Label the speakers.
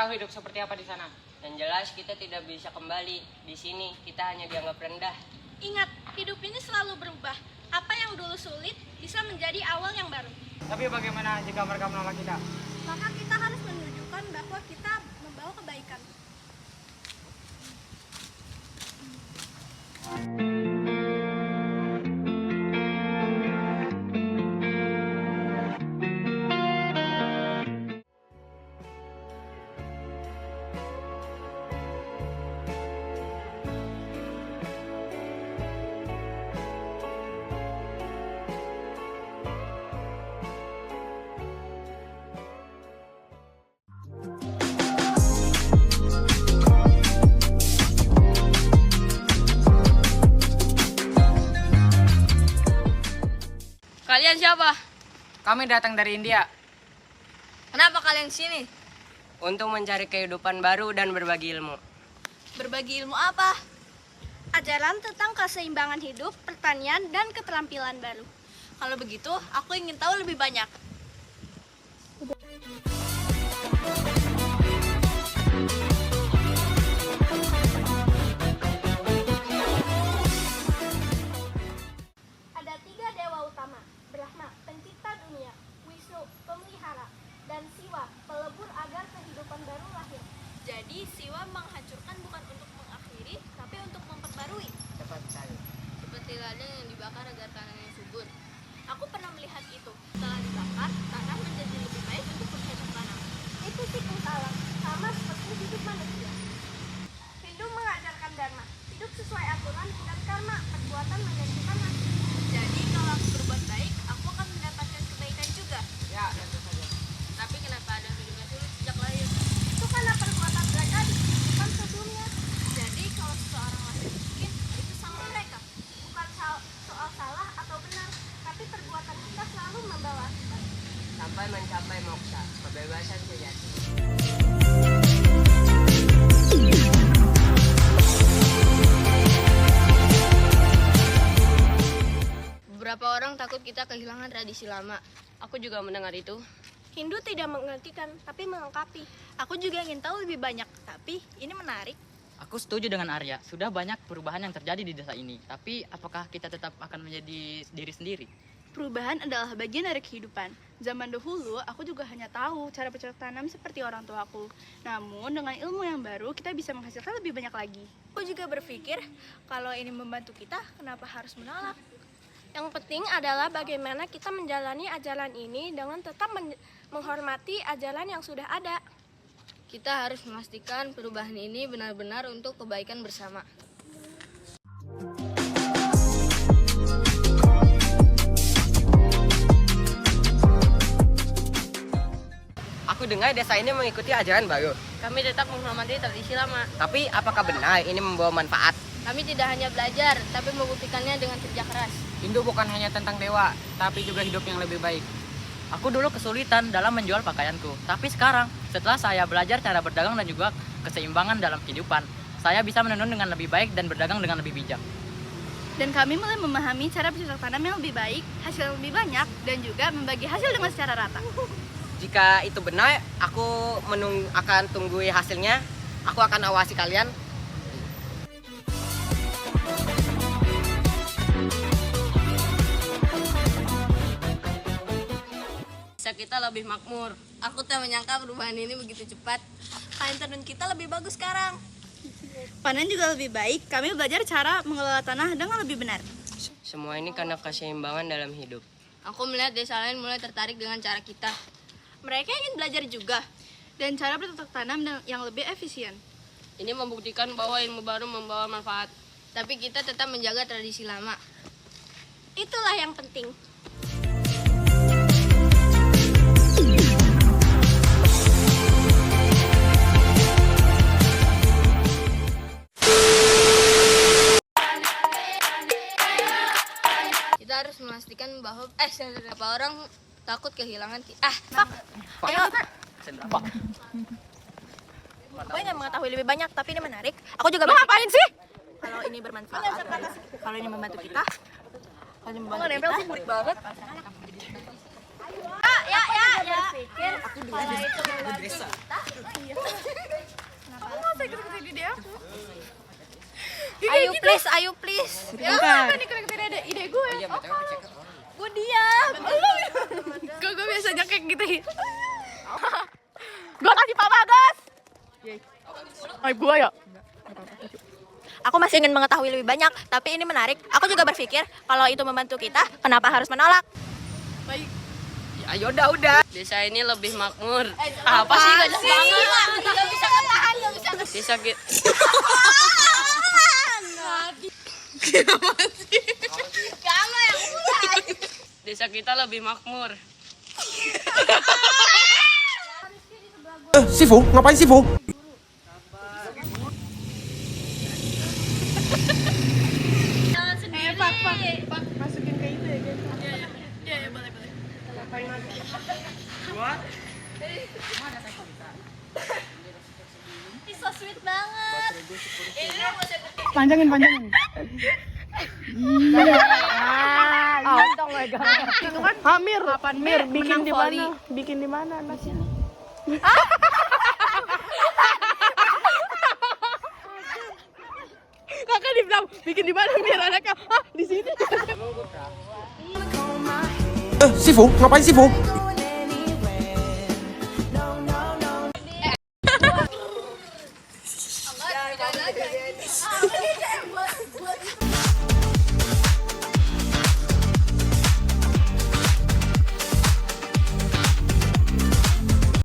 Speaker 1: tahu hidup seperti apa di sana.
Speaker 2: Dan jelas kita tidak bisa kembali. Di sini kita hanya dianggap rendah.
Speaker 3: Ingat, hidup ini selalu berubah. Apa yang dulu sulit bisa menjadi awal yang baru.
Speaker 1: Tapi bagaimana jika mereka menolak kita?
Speaker 3: Maka kita harus menunjukkan bahwa kita membawa kebaikan.
Speaker 4: Kalian siapa?
Speaker 1: Kami datang dari India.
Speaker 4: Kenapa kalian sini?
Speaker 2: Untuk mencari kehidupan baru dan berbagi ilmu.
Speaker 4: Berbagi ilmu apa?
Speaker 3: Ajaran tentang keseimbangan hidup, pertanian, dan keterampilan baru.
Speaker 4: Kalau begitu, aku ingin tahu lebih banyak.
Speaker 3: Ada 3 dewa utama, Brahma, pencipta dunia, Wisnu, pemelihara, dan Siwa, pelebur agar kehidupan baru lahir.
Speaker 4: Jadi, Siwa menghancurkan bukan untuk mengakhiri, tapi untuk memperbarui.
Speaker 2: Tepat sekali.
Speaker 4: Seperti ladang yang dibakar agar tanahnya subur. Aku pernah melihat itu. Setelah dibakar, tanah menjadi lebih baik untuk bercocok tanam.
Speaker 3: Itu siklus alam, sama seperti hidup manusia. Hindu mengajarkan dharma, hidup sesuai aturan dan karma, perbuatan menentukan hasil.
Speaker 4: Jadi, kalau aku berbuat baik, aku akan mendapatkan kebaikan juga.
Speaker 1: Ya, tentu saja.
Speaker 4: Tapi kenapa ada hidupnya sulit sejak lahir?
Speaker 3: Itu karena perbuatan mereka di kehidupan sebelumnya.
Speaker 4: Jadi, kalau seseorang lahir miskin, itu sama mereka.
Speaker 3: Bukan soal salah atau benar, tapi perbuatan kita selalu membawa akibat.
Speaker 2: Sampai mencapai moksa, kebebasan sejati.
Speaker 4: Beberapa orang takut kita kehilangan tradisi lama. Aku juga mendengar itu.
Speaker 3: Hindu tidak menghentikan, tapi melengkapi.
Speaker 4: Aku juga ingin tahu lebih banyak, tapi ini menarik.
Speaker 5: Aku setuju dengan Arya. Sudah banyak perubahan yang terjadi di desa ini. Tapi apakah kita tetap akan menjadi diri sendiri?
Speaker 6: Perubahan adalah bagian dari kehidupan. Zaman dahulu, aku juga hanya tahu cara bercocok tanam seperti orang tuaku. Namun, dengan ilmu yang baru, kita bisa menghasilkan lebih banyak lagi.
Speaker 3: Aku juga berpikir, kalau ini membantu kita, kenapa harus menolak? Yang penting adalah bagaimana kita menjalani ajaran ini dengan tetap menghormati ajaran yang sudah ada.
Speaker 4: Kita harus memastikan perubahan ini benar-benar untuk kebaikan bersama.
Speaker 2: Aku dengar desa ini mengikuti ajaran baru.
Speaker 4: Kami tetap menghormati tradisi lama.
Speaker 2: Tapi apakah benar ini membawa manfaat?
Speaker 4: Kami tidak hanya belajar, tapi membuktikannya dengan kerja keras.
Speaker 1: Hindu bukan hanya tentang dewa, tapi juga hidup yang lebih baik.
Speaker 5: Aku dulu kesulitan dalam menjual pakaianku. Tapi sekarang, setelah saya belajar cara berdagang dan juga keseimbangan dalam kehidupan, saya bisa menenun dengan lebih baik dan berdagang dengan lebih bijak.
Speaker 6: Dan kami mulai memahami cara bercocok tanam yang lebih baik, hasil yang lebih banyak, dan juga membagi hasil dengan secara rata.
Speaker 2: Jika itu benar, aku akan tunggu hasilnya. Aku akan awasi kalian.
Speaker 4: Desa kita lebih makmur. Aku tak menyangka perubahan ini begitu cepat. Kain tenun kita lebih bagus sekarang.
Speaker 6: Panen juga lebih baik, kami belajar cara mengelola tanah dengan lebih benar.
Speaker 2: Semua ini karena keseimbangan dalam hidup.
Speaker 4: Aku melihat desa lain mulai tertarik dengan cara kita.
Speaker 6: Mereka ingin belajar juga, dan cara bercocok tanam yang lebih efisien.
Speaker 4: Ini membuktikan bahwa ilmu baru membawa manfaat. Tapi kita tetap menjaga tradisi lama.
Speaker 3: Itulah yang penting.
Speaker 4: Kita harus memastikan bahwa beberapa orang takut kehilangan
Speaker 3: Aku ingin mengetahui lebih banyak, tapi ini menarik. Aku juga ngapain sih? Kalau ini bermanfaat, kalau ini membantu kita, kalau ini membantu kita.
Speaker 4: banget.
Speaker 3: Ya. Berpikir kalau itu membantu kita. Please, ayo please.
Speaker 6: Ya, kan ide gue.
Speaker 2: Iya, betul aku cek.
Speaker 3: Gue diam.
Speaker 6: Gue biasanya kayak gitu. Gue kasih Pak Bagas. Ay, gue ya.
Speaker 3: Aku masih ingin mengetahui lebih banyak, tapi ini menarik. Aku juga berpikir kalau itu membantu kita, kenapa harus menolak?
Speaker 2: Ayo udah.
Speaker 7: Desa ini lebih makmur.
Speaker 6: Apa sih gak jelas banget?
Speaker 3: Gak bisa ketahan, gak bisa.
Speaker 7: Desa kita
Speaker 3: Kamu yang mulai.
Speaker 7: Desa kita lebih makmur.
Speaker 8: Sifu, ngapain Sifu?
Speaker 6: Pak, masukin ke itu ya, guys. Iya, boleh.
Speaker 3: Ih, so sweet banget.
Speaker 6: Panjangin. Itu kan Hamir, bikin di mana? Bikin di mana anaknya? Kakak dibilang bikin di mana Mir anaknya? Di sini.
Speaker 8: Sifu, ngapain Sifu?